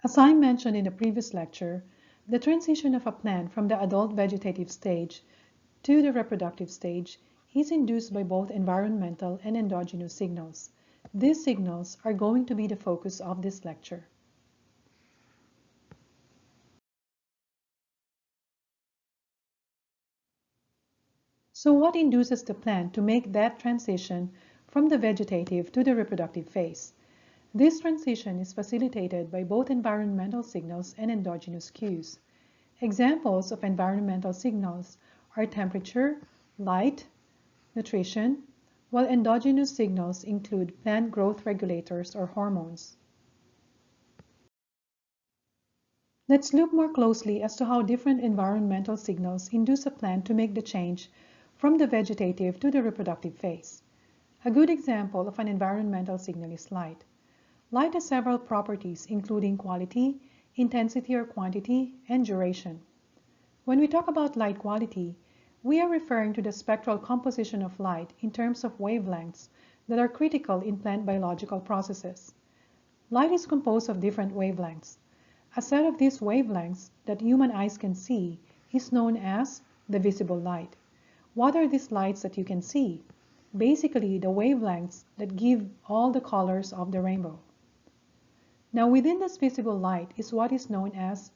As I mentioned in the previous lecture, the transition of a plant from the adult vegetative stage to the reproductive stage is induced by both environmental and endogenous signals. These signals are going to be the focus of this lecture. So what induces the plant to make that transition from the vegetative to the reproductive phase? This transition is facilitated by both environmental signals and endogenous cues. Examples of environmental signals are temperature, light, nutrition, while endogenous signals include plant growth regulators or hormones. Let's look more closely as to how different environmental signals induce a plant to make the change from the vegetative to the reproductive phase. A good example of an environmental signal is light. Light has several properties including quality, intensity or quantity, and duration. When we talk about light quality, we are referring to the spectral composition of light in terms of wavelengths that are critical in plant biological processes. Light is composed of different wavelengths. A set of these wavelengths that human eyes can see is known as the visible light. What are these lights that you can see? Basically, the wavelengths that give all the colors of the rainbow. Now, within this visible light is what is known as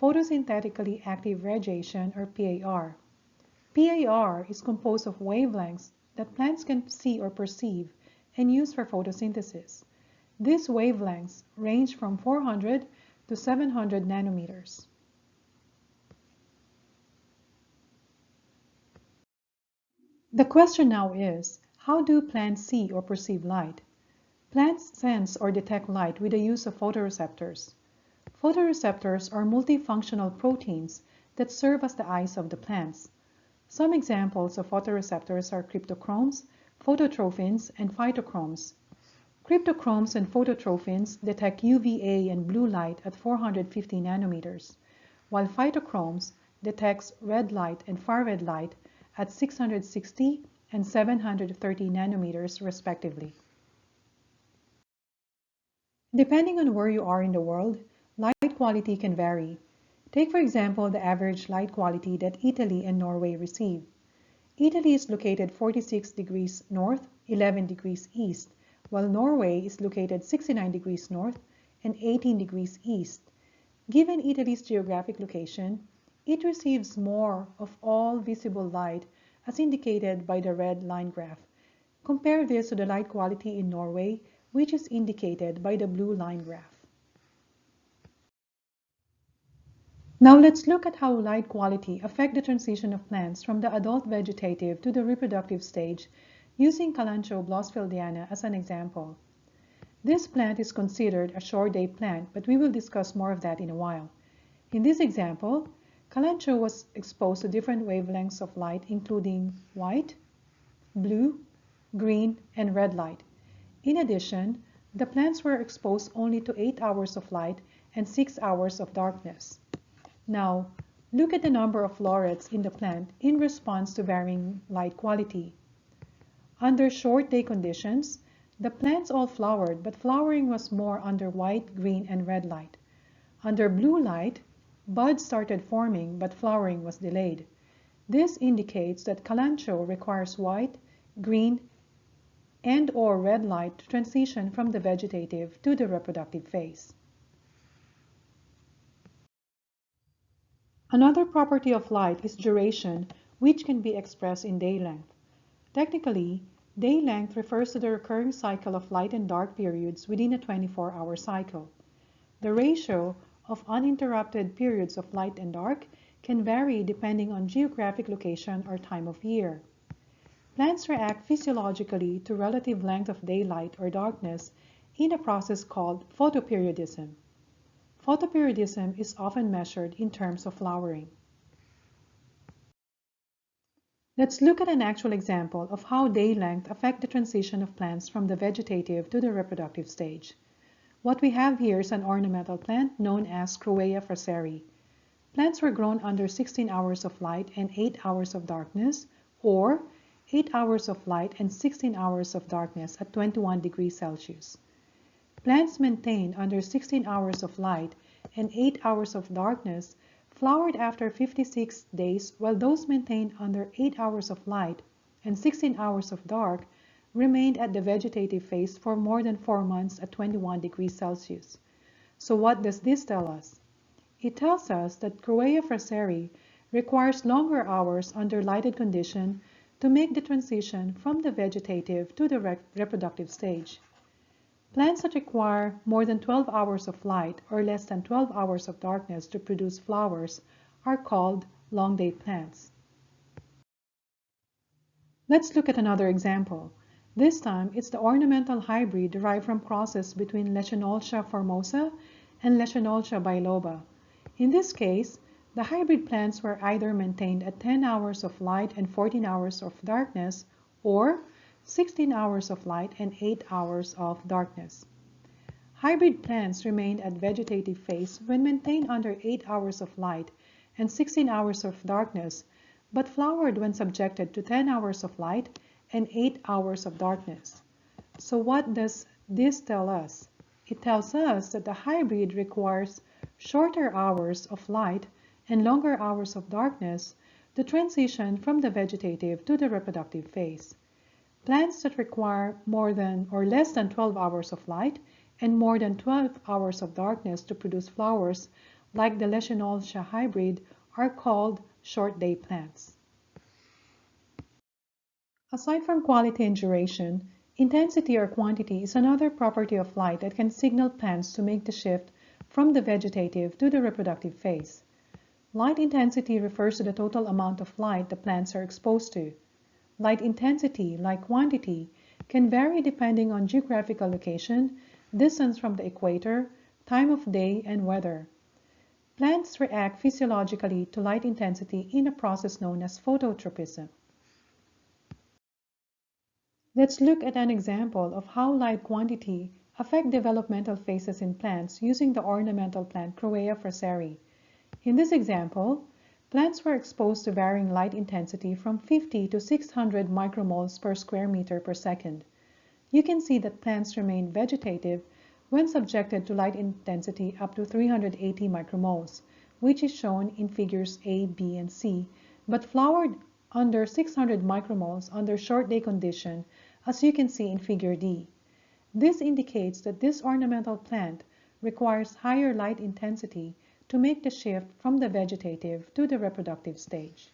photosynthetically active radiation, or PAR. PAR is composed of wavelengths that plants can see or perceive and use for photosynthesis. These wavelengths range from 400 to 700 nanometers. The question now is, how do plants see or perceive light? Plants sense or detect light with the use of photoreceptors. Photoreceptors are multifunctional proteins that serve as the eyes of the plants. Some examples of photoreceptors are cryptochromes, phototrophins, and phytochromes. Cryptochromes and phototrophins detect UVA and blue light at 450 nanometers, while phytochromes detects red light and far-red light at 660 and 730 nanometers respectively. Depending on where you are in the world, light quality can vary. Take for example the average light quality that Italy and Norway receive. Italy is located 46 degrees north, 11 degrees east, while Norway is located 69 degrees north and 18 degrees east. Given Italy's geographic location, it receives more of all visible light as indicated by the red line graph. Compare this to the light quality in Norway, which is indicated by the blue line graph. Now let's look at how light quality affects the transition of plants from the adult vegetative to the reproductive stage using Kalanchoe blossfieldiana as an example. This plant is considered a short-day plant, but we will discuss more of that in a while. In this example, Kalanchoe was exposed to different wavelengths of light including white, blue, green, and red light. In addition, the plants were exposed only to 8 hours of light and 6 hours of darkness. Now, look at the number of florets in the plant in response to varying light quality. Under short day conditions, the plants all flowered, but flowering was more under white, green, and red light. Under blue light, buds started forming, but flowering was delayed. This indicates that Kalanchoe requires white, green, and/or red light to transition from the vegetative to the reproductive phase. Another property of light is duration, which can be expressed in day length. Technically, day length refers to the recurring cycle of light and dark periods within a 24-hour cycle. The ratio of uninterrupted periods of light and dark can vary depending on geographic location or time of year. Plants react physiologically to relative length of daylight or darkness in a process called photoperiodism. Photoperiodism is often measured in terms of flowering. Let's look at an actual example of how day length affects the transition of plants from the vegetative to the reproductive stage. What we have here is an ornamental plant known as Crowea fraseri. Plants were grown under 16 hours of light and 8 hours of darkness, or 8 hours of light and 16 hours of darkness at 21 degrees Celsius. Plants maintained under 16 hours of light and 8 hours of darkness flowered after 56 days, while those maintained under 8 hours of light and 16 hours of dark remained at the vegetative phase for more than 4 months at 21 degrees Celsius. So what does this tell us? It tells us that Cruea fraseri requires longer hours under lighted condition to make the transition from the vegetative to the reproductive stage. Plants that require more than 12 hours of light or less than 12 hours of darkness to produce flowers are called long day plants. Let's look at another example. This time, it's the ornamental hybrid derived from process between Leschenoltia formosa and Leschenoltia biloba. In this case, the hybrid plants were either maintained at 10 hours of light and 14 hours of darkness, or 16 hours of light and 8 hours of darkness. Hybrid plants remained at vegetative phase when maintained under 8 hours of light and 16 hours of darkness, but flowered when subjected to 10 hours of light and 8 hours of darkness. So what does this tell us? It tells us that the hybrid requires shorter hours of light and longer hours of darkness to transition from the vegetative to the reproductive phase. Plants that require more than or less than 12 hours of light and more than 12 hours of darkness to produce flowers, like the Leschenoltia hybrid, are called short day plants. Aside from quality and duration, intensity or quantity is another property of light that can signal plants to make the shift from the vegetative to the reproductive phase. Light intensity refers to the total amount of light the plants are exposed to. Light intensity, like quantity, can vary depending on geographical location, distance from the equator, time of day, and weather. Plants react physiologically to light intensity in a process known as phototropism. Let's look at an example of how light quantity affect developmental phases in plants using the ornamental plant Cruea fraseri. In this example, plants were exposed to varying light intensity from 50 to 600 micromoles per square meter per second. You can see that plants remained vegetative when subjected to light intensity up to 380 micromoles, which is shown in figures A, B, and C, but flowered under 600 micromoles under short day condition, as you can see in figure D. This indicates that this ornamental plant requires higher light intensity to make the shift from the vegetative to the reproductive stage.